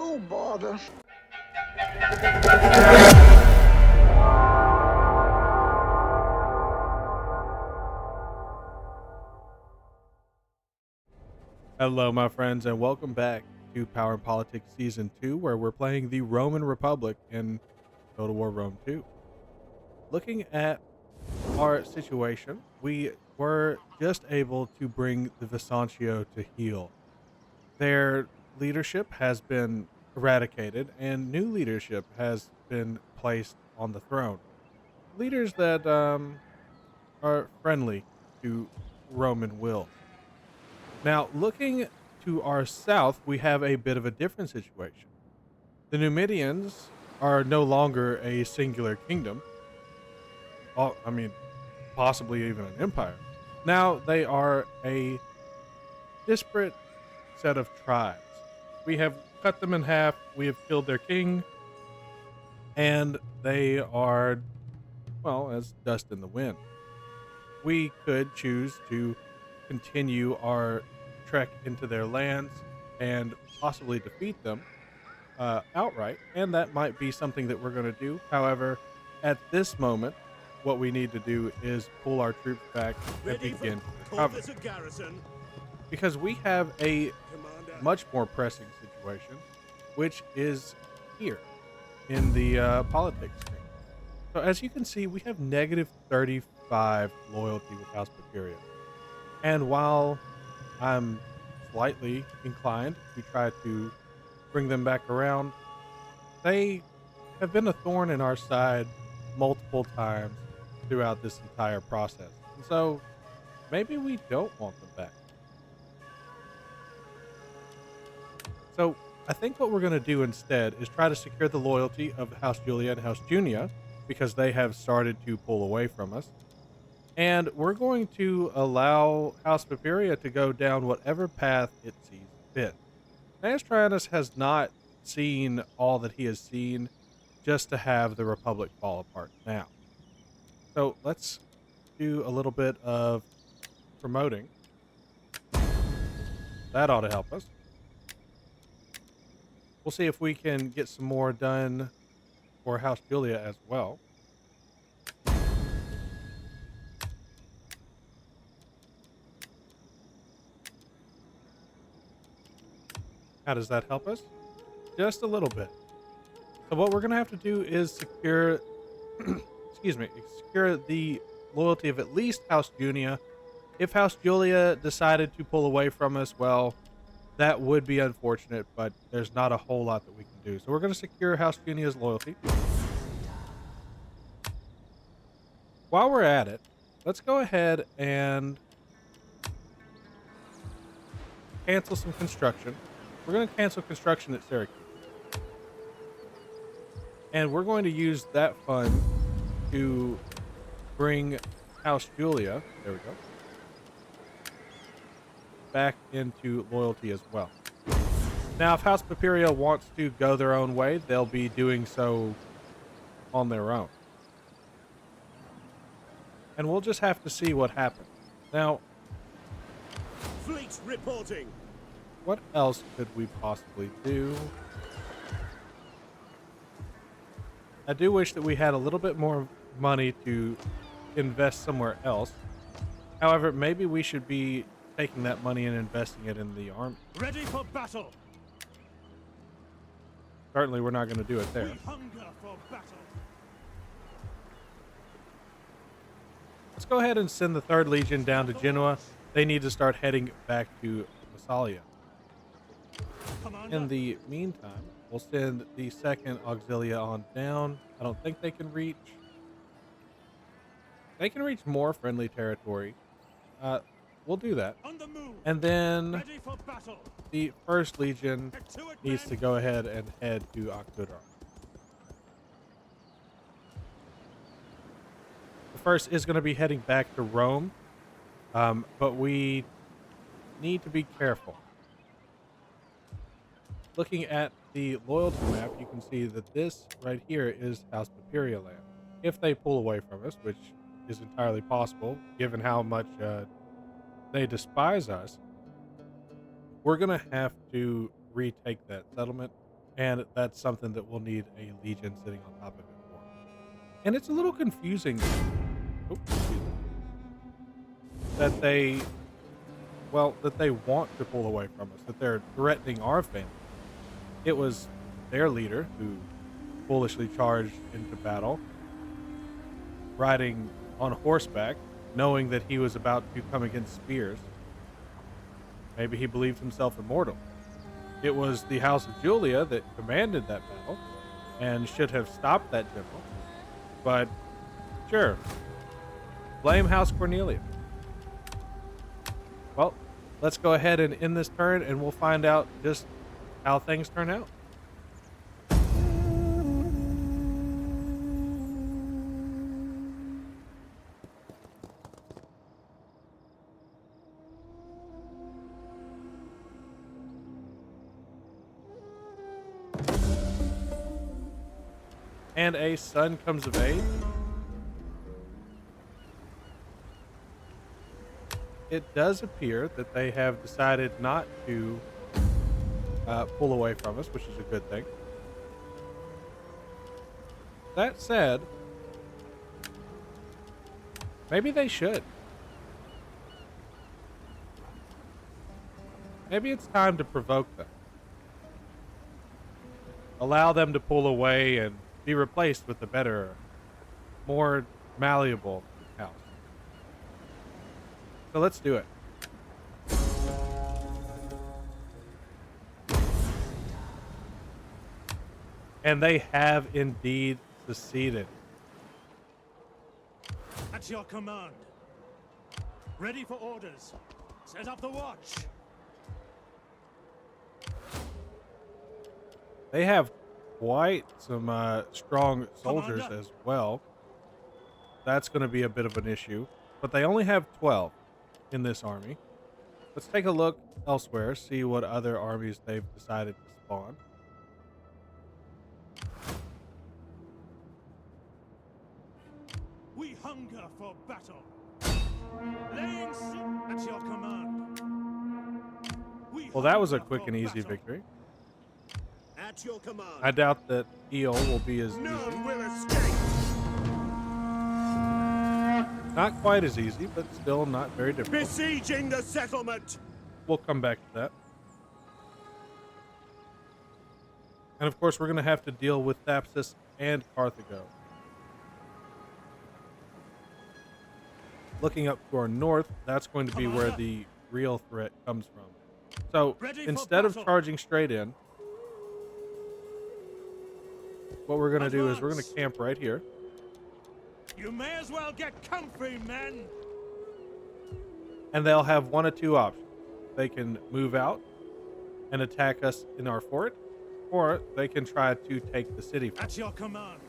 Oh, bother. Hello, my friends, and welcome back to Power and Politics Season 2, where we're playing the Roman Republic in Total War Rome 2. Looking at our situation, we were just able to bring the Vesantio to heel. Their leadership has been eradicated, and new leadership has been placed on the throne. Leaders that are friendly to Roman will. Now, looking to our south, we have a bit of a different situation. The Numidians are no longer a singular kingdom. Oh, I mean, possibly even an empire. Now they are a disparate set of tribes. We have cut them in half, we have killed their king, and they are, well, as dust in the wind. We could choose to continue our trek into their lands and possibly defeat them outright, and that might be something that we're going to do. However, at this moment, what we need to do is pull our troops back and begin to recover. Because we have a much more pressing situation, which is here in the politics screen. So as you can see, we have negative 35 loyalty with House Papiria. And while I'm slightly inclined to try to bring them back around, they have been a thorn in our side multiple times throughout this entire process. And so maybe we don't want them back. So I think what we're going to do instead is try to secure the loyalty of House Julia and House Junia, because they have started to pull away from us. And we're going to allow House Papiria to go down whatever path it sees fit. Maestrianus has not seen all that he has seen just to have the Republic fall apart now. So let's do a little bit of promoting. That ought to help us. We'll see if we can get some more done for House Julia as well. How does that help us? Just a little bit. So what we're going to have to do is secure, secure the loyalty of at least House Junia. If House Julia decided to pull away from us, well, that would be unfortunate, but there's not a whole lot that we can do. So we're going to secure House Junia's loyalty. While we're at it, let's go ahead and cancel some construction. We're going to cancel construction at Syracuse. And we're going to use that fund to bring House Julia, there we go, back into loyalty as well. Now, if House Papiria wants to go their own way, they'll be doing so on their own. And we'll just have to see what happens. Now, fleet reporting. What else could we possibly do? I do wish that we had a little bit more money to invest somewhere else. However, maybe we should be taking that money and investing it in the army. Ready for battle. Certainly, we're not going to do it there. We hunger for battle. Let's go ahead and send the 3rd Legion down to Genoa. They need to start heading back to Massalia. In the meantime, we'll send the 2nd Auxilia on down. I don't think they can reach. They can reach more friendly territory. We'll do that. And then the 1st Legion needs to go ahead and head to Octudar. The 1st is going to be heading back to Rome, but we need to be careful. Looking at the loyalty map, you can see that this right here is House Papiria land. If they pull away from us, which is entirely possible, given how much they despise us, we're going to have to retake that settlement. and that's something that we'll need a legion sitting on top of it for. And it's a little confusing excuse me, that they want to pull away from us, that they're threatening our family. It was their leader who foolishly charged into battle, riding on horseback, knowing that he was about to come against spears. Maybe he believed himself immortal. It was the House of Julia that commanded that battle and should have stopped that general. But sure, blame House Cornelia. Well, let's go ahead and end this turn and we'll find out just how things turn out. And a son comes of age. It does appear that they have decided not to pull away from us, which is a good thing. That said, maybe they should. Maybe it's time to provoke them. Allow them to pull away and be replaced with a better, more malleable house. So let's do it. And they have indeed seceded. At your command. Ready for orders. Set up the watch. They have quite some strong soldiers Commander. as well. That's going to be a bit of an issue. But they only have 12 in this army. Let's take a look elsewhere, see what other armies they've decided to spawn. We hunger for battle. Laying at your command. Well, that was a quick and easy victory. At your command. I doubt that EO will be as None easy. will escape. Not quite as easy, but still not very difficult. Besieging the settlement. We'll come back to that. And of course, we're going to have to deal with Thapsus and Carthago. Looking up to our north, that's going to be where the real threat comes from. So instead of charging straight in, what we're going to do is we're going to camp right here. You may as well get comfy, men. And they'll have one of two options. They can move out and attack us in our fort, or they can try to take the city. At your command.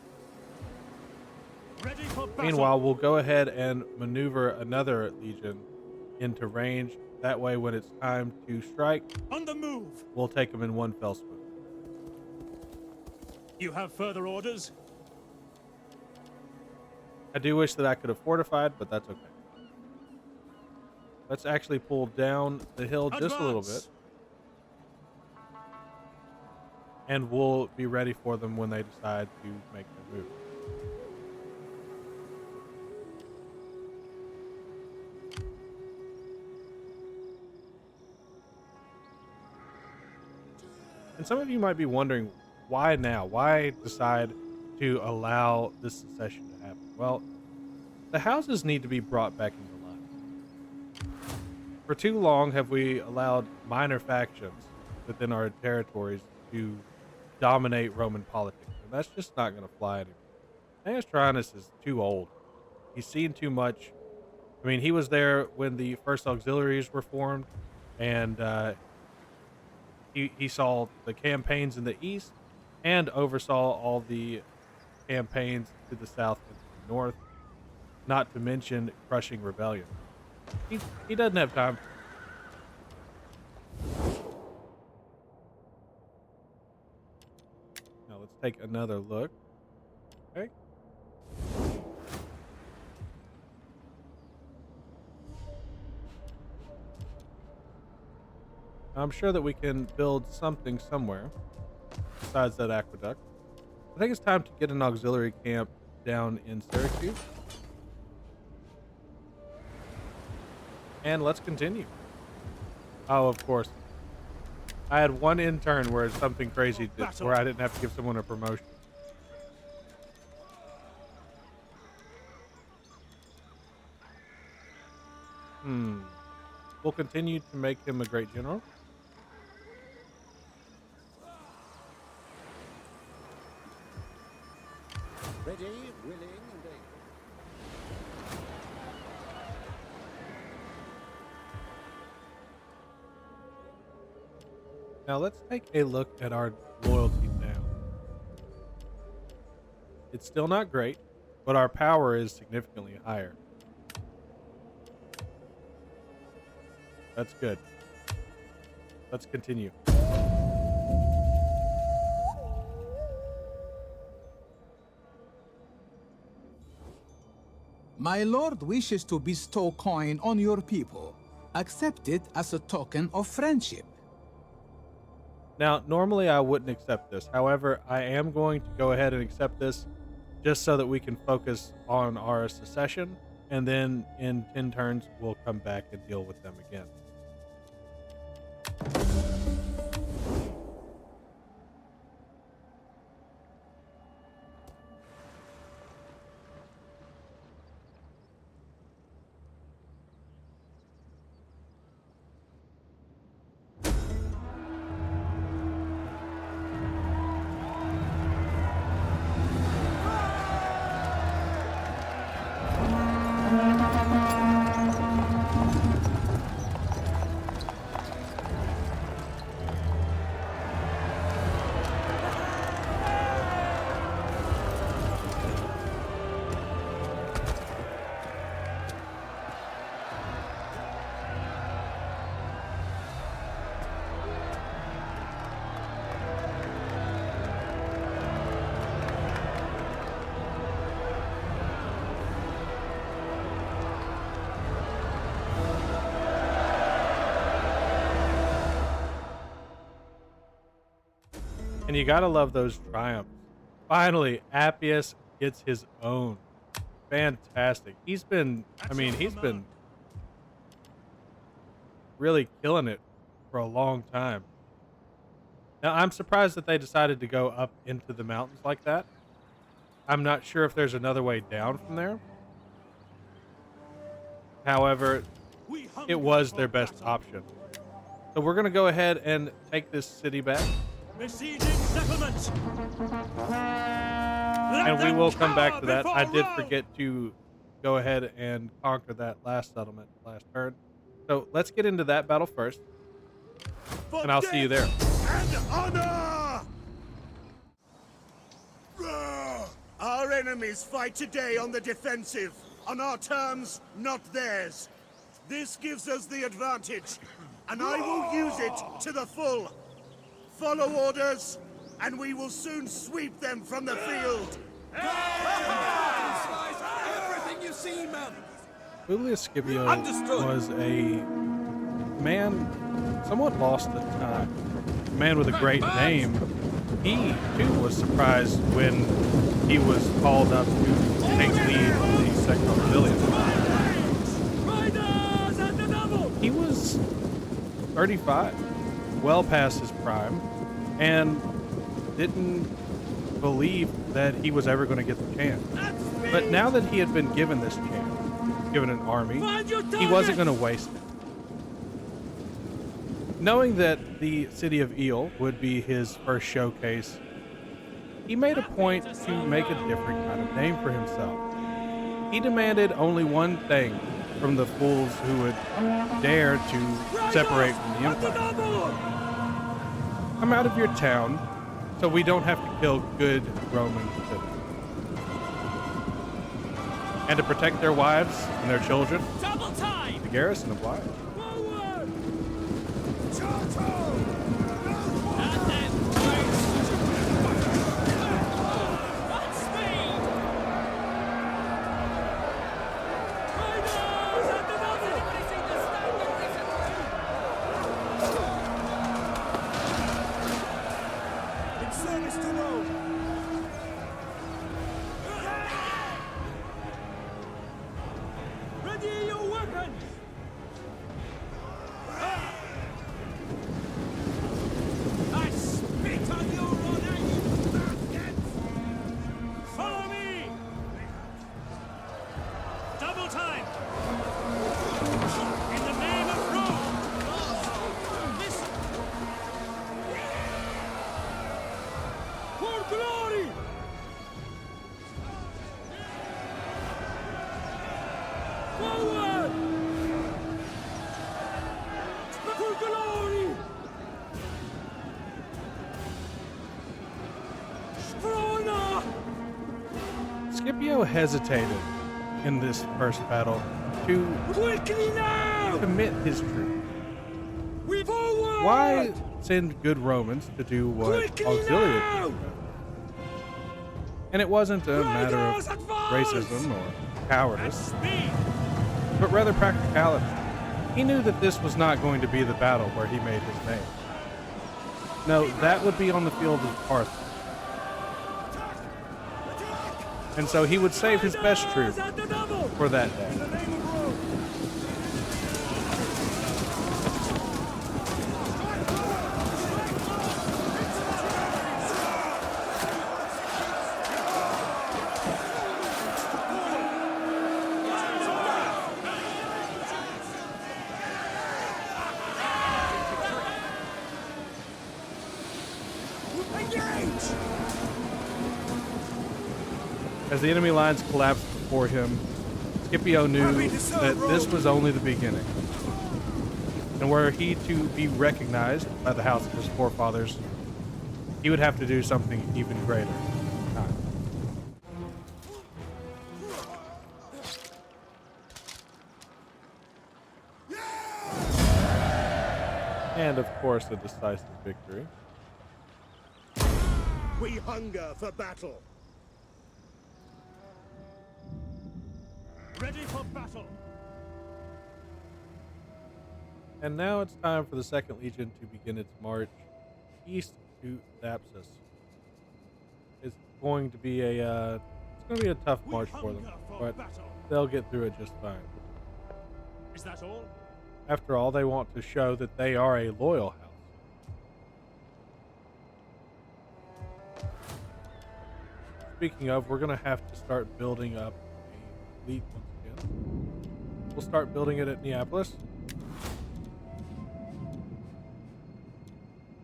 Ready for battle. Meanwhile, we'll go ahead and maneuver another legion into range. That way, when it's time to strike, on the move. we'll take them in one fell swoop. You have further orders? I do wish that I could have fortified, but that's okay. Let's actually pull down the hill just a little bit. Advance. And we'll be ready for them when they decide to make their move. And some of you might be wondering, why now? Why decide to allow this secession to happen? Well, the houses need to be brought back into line. For too long have we allowed minor factions within our territories to dominate Roman politics, and that's just not going to fly anymore. Anastranus is too old. He's seen too much. I mean, he was there when the first auxiliaries were formed, and he saw the campaigns in the east and oversaw all the campaigns to the south and to the north, not to mention crushing rebellion. He doesn't have time. Now let's take another look. Okay. I'm sure that we can build something somewhere besides that aqueduct. I think it's time to get an auxiliary camp down in Syracuse. And let's continue. Oh, of course. I had one intern where something crazy did, where I didn't have to give someone a promotion. We'll continue to make him a great general. Ready, willing, and able. Now let's take a look at our loyalty now. It's still not great, but our power is significantly higher. That's good. Let's continue. My lord wishes to bestow coin on your people. Accept it as a token of friendship. Now, normally I wouldn't accept this. However, I am going to go ahead and accept this just so that we can focus on our secession, and then in 10 turns, we'll come back and deal with them again. And you gotta love those triumphs. Finally, Appius gets his own. Fantastic. He's been really killing it for a long time. Now, I'm surprised that they decided to go up into the mountains like that. I'm not sure if there's another way down from there. However, it was their best option. So we're going to go ahead and take this city back. Besieging settlement. And we will come back to that. I did forget to go ahead and conquer that last settlement last turn. So let's get into that battle first. And I'll see you there. And honor! Our enemies fight today on the defensive, on our terms, not theirs. This gives us the advantage, and I will use it to the full. Follow orders, and we will soon sweep them from the field. Everything you see, man. Publius Scipio was a man somewhat lost at time. A man with a great name. He, too, was surprised when he was called up to take lead of the second auxiliary. He was 35, well past his prime, and didn't believe that he was ever going to get the chance. But now that he had been given this chance, given an army, he wasn't going to waste it. Knowing that the city of Eel would be his first showcase, he made a point to make a different kind of name for himself. He demanded only one thing from the fools who would dare to separate from the Empire. Come out of your town so we don't have to kill good Roman citizens. And to protect their wives and their children, the garrison obliged. service to Rome! Ready your weapons! I spit on your honor, you bastards! Follow me! Double time! In the name of Rome! Listen! For glory! Forward! For glory! For honor! Scipio hesitated in this first battle to Quickly now! commit his troops. We forward! Why send good Romans to do what Quickly Auxilia now! did? And it wasn't a matter of Riders advance! racism or cowardice, Speed! but rather practicality. He knew that this was not going to be the battle where he made his name. No, that would be on the field of Parthia. And so he would save his best troops At the double! for that day. In the name of Rome! As the enemy lines collapsed before him, Scipio knew that this was only the beginning. And were he to be recognized by the house of his forefathers, he would have to do something even greater. And of course, a decisive victory. We hunger for battle. Ready for battle! And now it's time for the Second Legion to begin its march east to Thapsus. It's going to be a tough march for them, but they'll get through it just fine. Is that all? After all, they want to show that they are a loyal house. Speaking of, we're going to have to start building up a fleet once again. We'll start building it at Neapolis.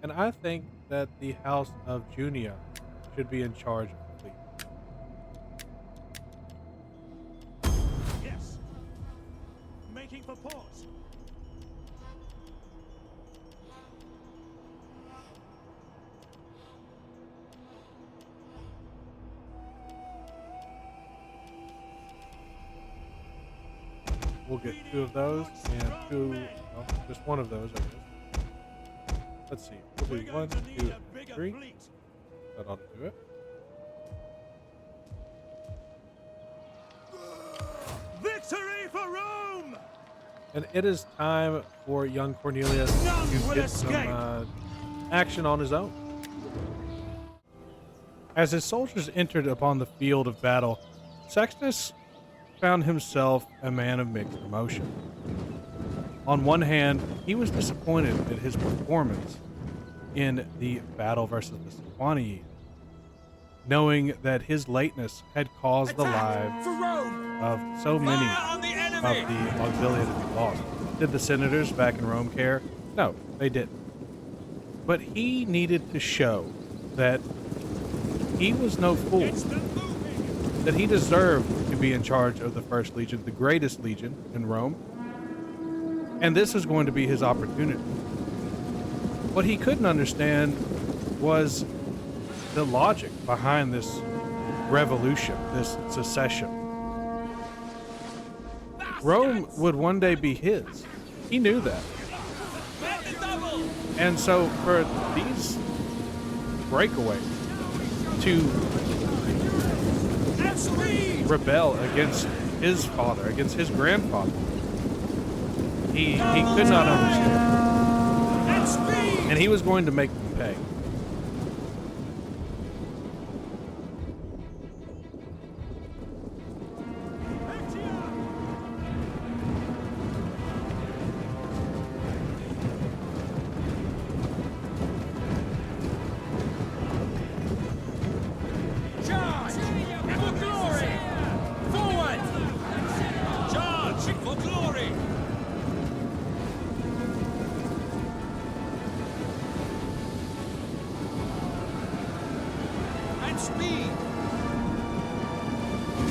And I think that the House of Junia should be in charge of the fleet. Yes. Making for pause. We'll get 2 of those and 2, well, just 1 of those, I guess. Let's see. We'll do 1, 2, and 3. That ought to do it. Victory for Rome! And it is time for young Cornelius to get some action on his own. As his soldiers entered upon the field of battle, Sextus found himself a man of mixed emotion. On one hand, he was disappointed at his performance in the battle versus the Sequanii, knowing that his lateness had caused the lives of so many of the auxilia to be lost. Did the senators back in Rome care? No, they didn't. But he needed to show that he was no fool, that he deserved to be in charge of the First Legion, the greatest legion in Rome, and this is going to be his opportunity. What he couldn't understand was the logic behind this revolution, this secession. Rome would one day be his. He knew that. And so for these breakaways to rebel against his father, against his grandfather, he could not understand. And he was going to make them pay. With speed!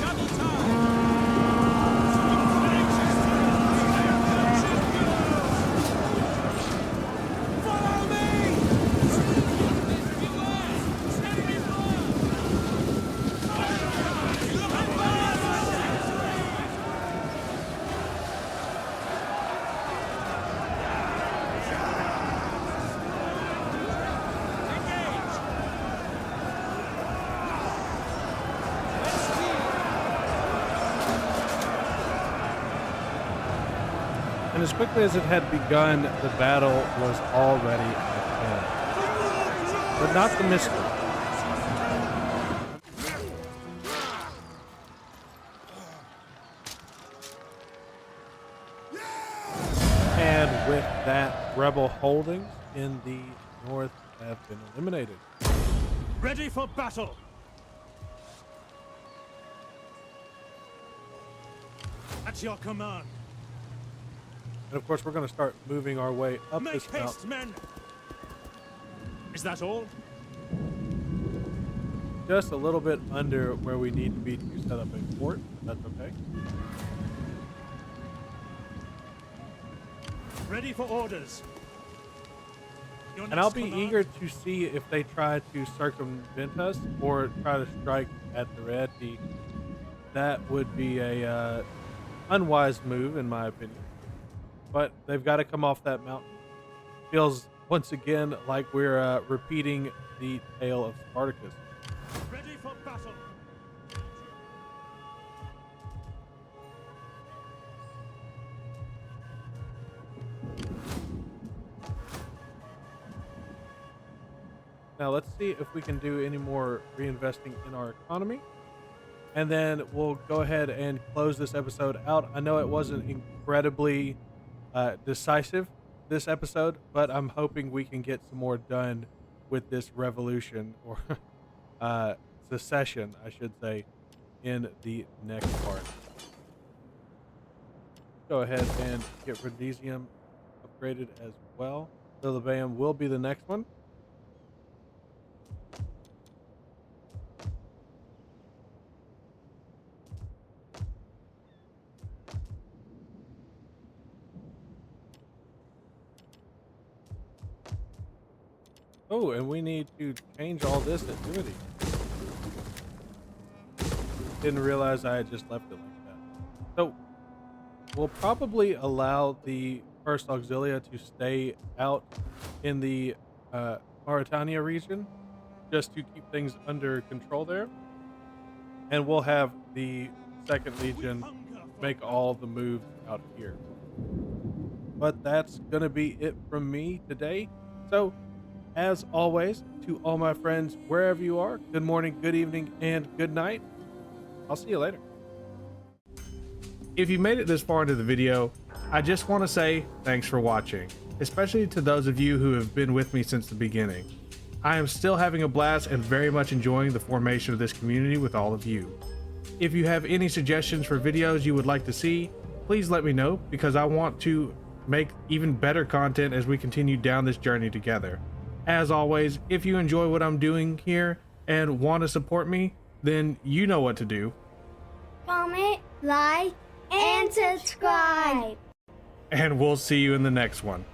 Double time! Follow me! And as quickly as it had begun, the battle was already at hand. But not the mystery. And with that, rebel holdings in the north have been eliminated. Ready for battle! At your command. And of course, we're going to start moving our way up Make this haste, mountain. men! Is that all? Just a little bit under where we need to be to set up a fort. That's okay. Ready for orders. Your And I'll next be command? eager to see if they try to circumvent us or try to strike at the Reti. That would be a unwise move, in my opinion. But they've got to come off that mountain. Feels once again like we're repeating the tale of Spartacus. Ready for battle. Now let's see if we can do any more reinvesting in our economy. And then we'll go ahead and close this episode out. I know it wasn't incredibly decisive this episode, but I'm hoping we can get some more done with this revolution, or secession, I should say, in the next part. Go ahead and get Rhodesium upgraded as well. Lilibam will be the next one. Oh, and we need to change all this activity. Didn't realize I had just left it like that. So we'll probably allow the first auxilia to stay out in the Mauritania region, just to keep things under control there. And we'll have the second legion make all the moves out here. But that's gonna be it from me today. So as always, to all my friends, wherever you are, good morning, good evening, and good night. I'll see you later. If you made it this far into the video, I just want to say thanks for watching, especially to those of you who have been with me since the beginning. I am still having a blast and very much enjoying the formation of this community with all of you. If you have any suggestions for videos you would like to see, please let me know, because I want to make even better content as we continue down this journey together. As always, if you enjoy what I'm doing here and want to support me, then you know what to do. Comment, like, and subscribe. And we'll see you in the next one.